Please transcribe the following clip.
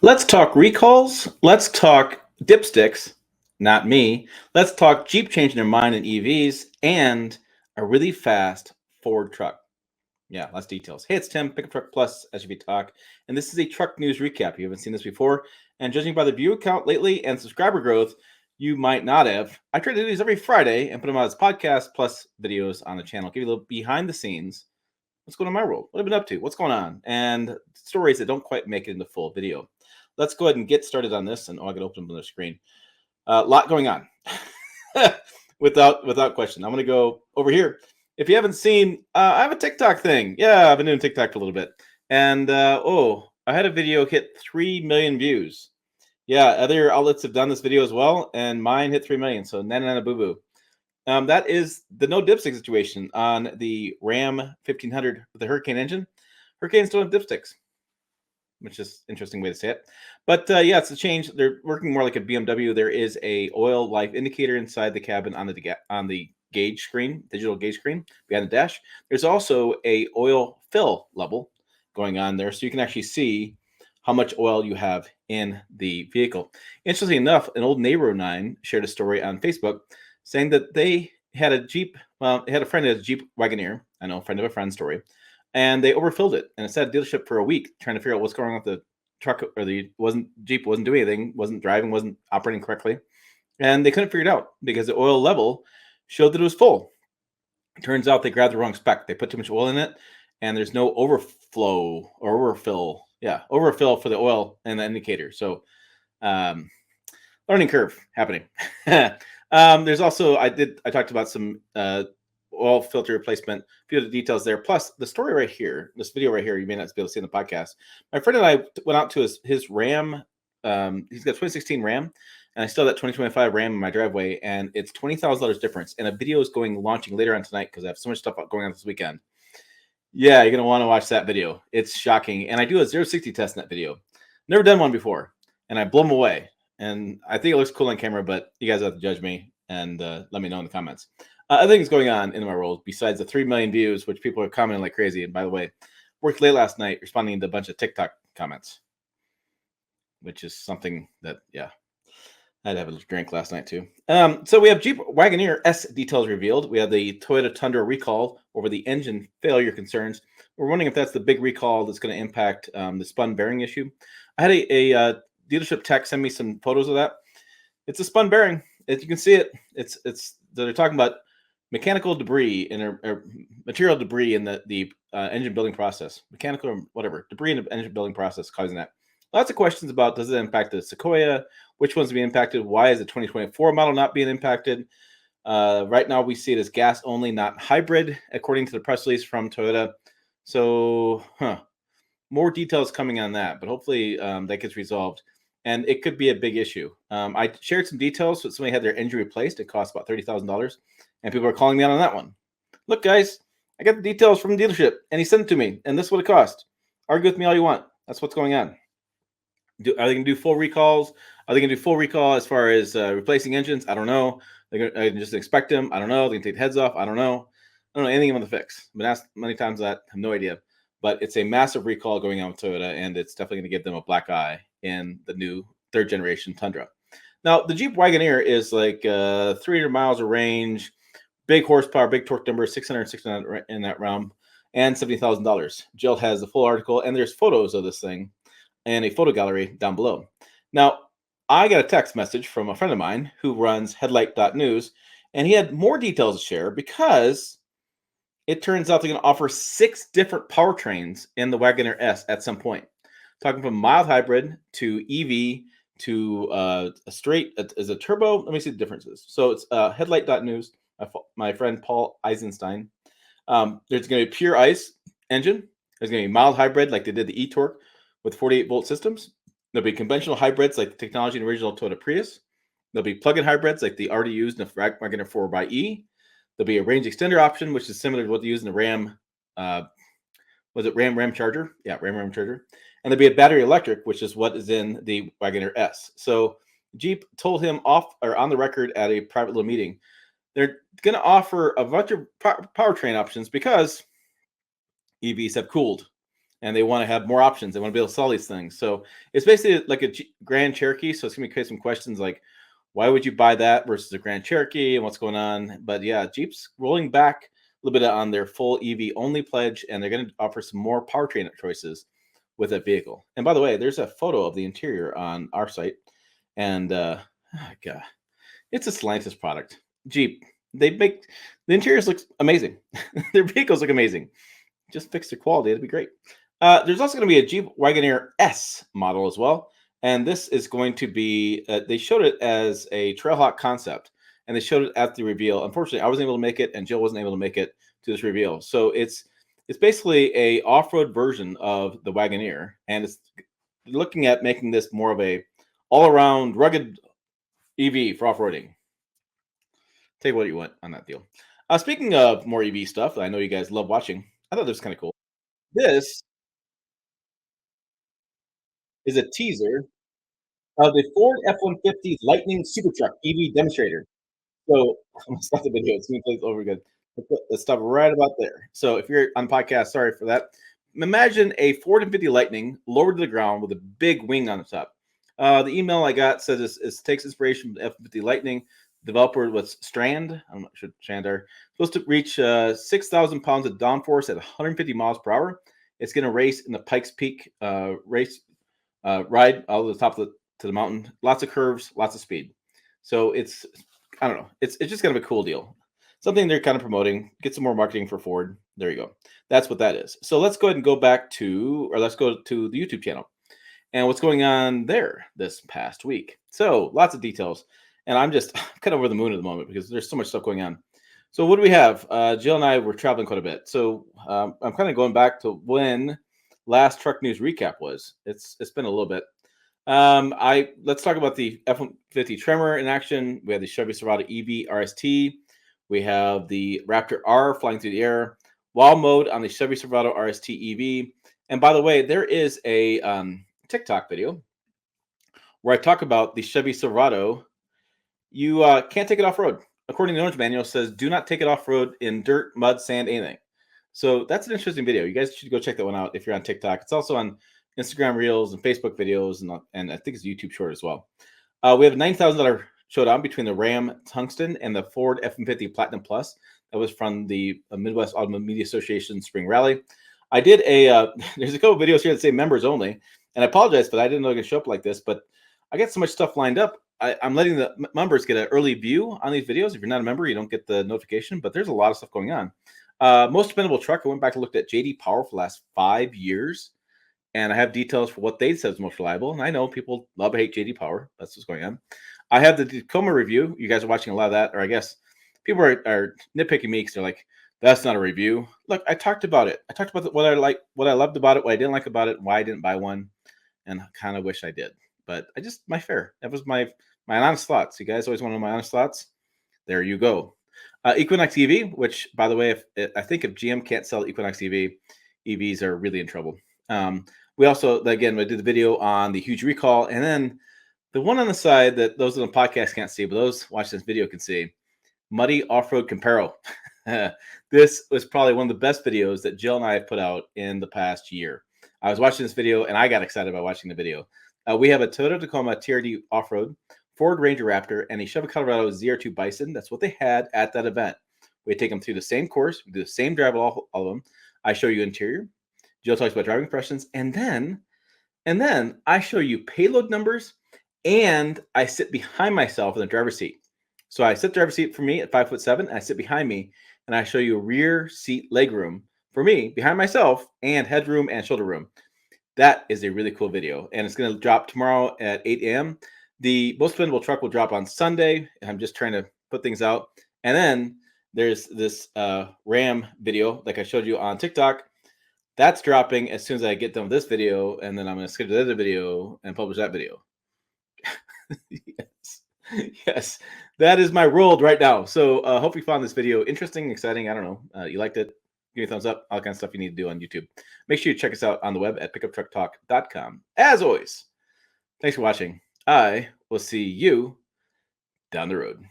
Let's talk recalls. Let's talk dipsticks, not me. Let's talk Jeep changing their mind in EVs and a really fast Ford truck. Yeah, lots of details. Hey, it's Tim, Pickup Truck Plus SUV Talk, and this is a truck news recap. You haven't seen this before, and judging by the view count lately and subscriber growth, you might not have. I try to do these every Friday and put them out as podcasts plus videos on the channel. Give you a little behind the scenes. What's going on in my world? What I've been up to? What's going on? And stories that don't quite make it into full video. Let's go ahead and get started on this. And I can open up another screen. A lot going on, without question. I'm going to go over here. If you haven't seen, I have a TikTok thing. Yeah, I've been doing TikTok for a little bit, and I had a video hit 3 million views. Yeah, other outlets have done this video as well, and mine hit 3 million. So nana boo boo. That is the no dipstick situation on the Ram 1500 with the Hurricane engine. Hurricanes don't have dipsticks, which is an interesting way to say it. But yeah, it's a change. They're working more like a BMW. There is a oil life indicator inside the cabin on the gauge screen, digital gauge screen behind the dash. There's also a oil fill level going on there, so you can actually see how much oil you have in the vehicle. Interestingly enough, an old neighbor of mine shared a story on Facebook saying that they had a Jeep. Well, they had a friend who had a Jeep Wagoneer. I know, friend of a friend story, and they overfilled it, and it sat at dealership for a week trying to figure out what's going on with the truck, or the wasn't Jeep wasn't doing anything, wasn't driving, wasn't operating correctly, and they couldn't figure it out because the oil level showed that it was full. Turns out they grabbed the wrong spec. They put too much oil in it, and there's no overflow or overfill. Yeah, overfill for the oil and the indicator. So, um, learning curve happening. There's also I talked about some oil filter replacement, a few of the details there. Plus the story right here, this video right here, you may not be able to see in the podcast. My friend and I went out to his Ram. He's got 2016 Ram, and I still have that 2025 Ram in my driveway, and it's $20,000 difference. And a video is launching later on tonight because I have so much stuff going on this weekend. Yeah, you're gonna want to watch that video. It's shocking, and I do a 0-60 test in that video. Never done one before, and I blow them away. And I think it looks cool on camera, but you guys have to judge me and let me know in the comments. Other things going on in my world besides the 3 million views, which people are commenting like crazy. And by the way, worked late last night responding to a bunch of TikTok comments, which is something that, yeah, I had to have a drink last night too. So we have Jeep Wagoneer S details revealed. We have the Toyota Tundra recall over the engine failure concerns. We're wondering if that's the big recall that's going to impact the spun bearing issue. I had a dealership tech send me some photos of that. It's a spun bearing. As you can see it, it's they're talking about mechanical debris or material debris in the engine building process, mechanical or whatever debris in the engine building process causing that. Lots of questions about does it impact the Sequoia? Which one's being impacted? Why is the 2024 model not being impacted? Right now, we see it as gas only, not hybrid, according to the press release from Toyota. So, more details coming on that, but hopefully that gets resolved. And it could be a big issue. I shared some details. So somebody had their engine replaced. It cost about $30,000. And people are calling me out on that one. Look, guys, I got the details from the dealership, and he sent it to me, and this is what it cost. Argue with me all you want. That's what's going on. Are they going to do full recalls? Are they going to do full recall as far as replacing engines? I don't know. They're going to just inspect them. I don't know. They can take the heads off. I don't know. I don't know anything about the fix. I've been asked many times that. I have no idea. But it's a massive recall going on with Toyota, and it's definitely going to give them a black eye in the new third generation Tundra. Now, the Jeep Wagoneer is like 300 miles of range, big horsepower, big torque number, 669 in that realm, and $70,000. Jill has the full article, and there's photos of this thing and a photo gallery down below. Now, I got a text message from a friend of mine who runs headlight.news, and he had more details to share because it turns out they're going to offer 6 different powertrains in the Wagoneer S at some point. Talking from mild hybrid to EV to a straight as a turbo. Let me see the differences. So it's headlight.news, my friend Paul Eisenstein. There's going to be pure ICE engine. There's going to be mild hybrid like they did the e-torque with 48-volt systems. There'll be conventional hybrids like the technology in the original Toyota Prius. There'll be plug-in hybrids like the already used in the Wagoneer 4xe. There'll be a range extender option, which is similar to what they use in the Ram. Was it Ram Charger? Yeah, Ram Charger. And there'll be a battery electric, which is what is in the Wagoneer S. So Jeep told him off or on the record at a private little meeting, they're going to offer a bunch of powertrain options because EVs have cooled. and they want to have more options. They want to be able to sell these things. So it's basically like a Grand Cherokee. So it's going to create some questions like, why would you buy that versus a Grand Cherokee and what's going on? But yeah, Jeep's rolling back a little bit on their full EV only pledge, and they're going to offer some more powertrain choices with that vehicle. And by the way, there's a photo of the interior on our site, and oh God, it's a Stellantis product. Jeep, they make the interiors look amazing. Their vehicles look amazing. Just fix their quality; it'd be great. There's also going to be a Jeep Wagoneer S model as well, and this is going to be. They showed it as a Trailhawk concept, and they showed it at the reveal. Unfortunately, I wasn't able to make it, and Jill wasn't able to make it to this reveal. So it's basically a off-road version of the Wagoneer, and it's looking at making this more of a all-around rugged EV for off-roading. Take what you want on that deal. Speaking of more EV stuff, I know you guys love watching. I thought this was kind of cool. This is a teaser of the Ford F-150 Lightning Supertruck EV demonstrator. So I'm gonna stop the video. It's gonna play this over again. Let's stop right about there. So if you're on podcast, sorry for that. Imagine a Ford F-150 Lightning lowered to the ground with a big wing on the top. The email I got says it takes inspiration from the F-150 Lightning. Developer was Strand. I'm not sure Strand are supposed to reach 6,000 pounds of downforce at 150 miles per hour. It's going to race in the Pikes Peak race ride all the top of to the mountain. Lots of curves, lots of speed. So it's I don't know. It's just kind of a cool deal. Something they're kind of promoting. Get some more marketing for Ford. There you go. That's what that is. So let's go ahead and go back to, or let's go to the YouTube channel and what's going on there this past week. So lots of details, and I'm just kind of over the moon at the moment because there's so much stuff going on. So what do we have? Jill and I were traveling quite a bit. So I'm kind of going back to when last truck news recap was. It's been a little bit. Let's talk about the F-150 Tremor in action. We have the Chevy Silverado EV RST. We have the Raptor R flying through the air. Wild mode on the Chevy Silverado RST EV. And by the way, there is a TikTok video where I talk about the Chevy Silverado. You can't take it off road. According to the owner's manual, it says do not take it off road in dirt, mud, sand, anything. So that's an interesting video. You guys should go check that one out if you're on TikTok. It's also on Instagram Reels and Facebook videos, and I think it's a YouTube short as well. We have a $9,000 showdown between the Ram Tungsten and the Ford F-150 Platinum Plus. That was from the Midwest Automotive Media Association Spring Rally. I did there's a couple videos here that say members only, and I apologize for that. I didn't know it could show up like this, but I got so much stuff lined up. I'm letting the members get an early view on these videos. If you're not a member, you don't get the notification, but there's a lot of stuff going on. Most dependable truck, I went back and looked at JD Power for the last 5 years, and I have details for what they said is most reliable. And I know people love hate JD Power. That's what's going on. I have the Tacoma review. You guys are watching a lot of that, or I guess people are nitpicking me because they're like, that's not a review. Look, I talked about it. I talked about what I like, what I loved about it, what I didn't like about it, why I didn't buy one, and I kind of wish I did. But I just, my fare. That was my honest thoughts. You guys always want to know my honest thoughts. There you go. Equinox EV, which, by the way, I think if GM can't sell Equinox EV, EVs are really in trouble. We also, again, we did the video on the huge recall, and then the one on the side that those on the podcast can't see, but those watching this video can see, Muddy Off-Road Comparo. This was probably one of the best videos that Jill and I have put out in the past year. I was watching this video, and I got excited about watching the video. We have a Toyota Tacoma TRD Off-Road, Ford Ranger Raptor, and a Chevy Colorado ZR2 Bison. That's what they had at that event. We take them through the same course. We do the same drive, all of them. I show you interior. Jill talks about driving impressions, and then I show you payload numbers, and I sit behind myself in the driver's seat. So I sit driver's seat for me at 5'7", and I sit behind me, and I show you rear seat legroom for me behind myself, and headroom and shoulder room. That is a really cool video, and it's going to drop tomorrow at 8 a.m. The most dependable truck will drop on Sunday. I'm just trying to put things out. And then there's this Ram video, like I showed you on TikTok. That's dropping as soon as I get done with this video, and then I'm going to schedule the other video and publish that video. Yes, that is my world right now. So hope you found this video interesting, exciting. I don't know. You liked it? Give me a thumbs up. All kinds of stuff you need to do on YouTube. Make sure you check us out on the web at pickuptrucktalk.com. As always, thanks for watching. I will see you down the road.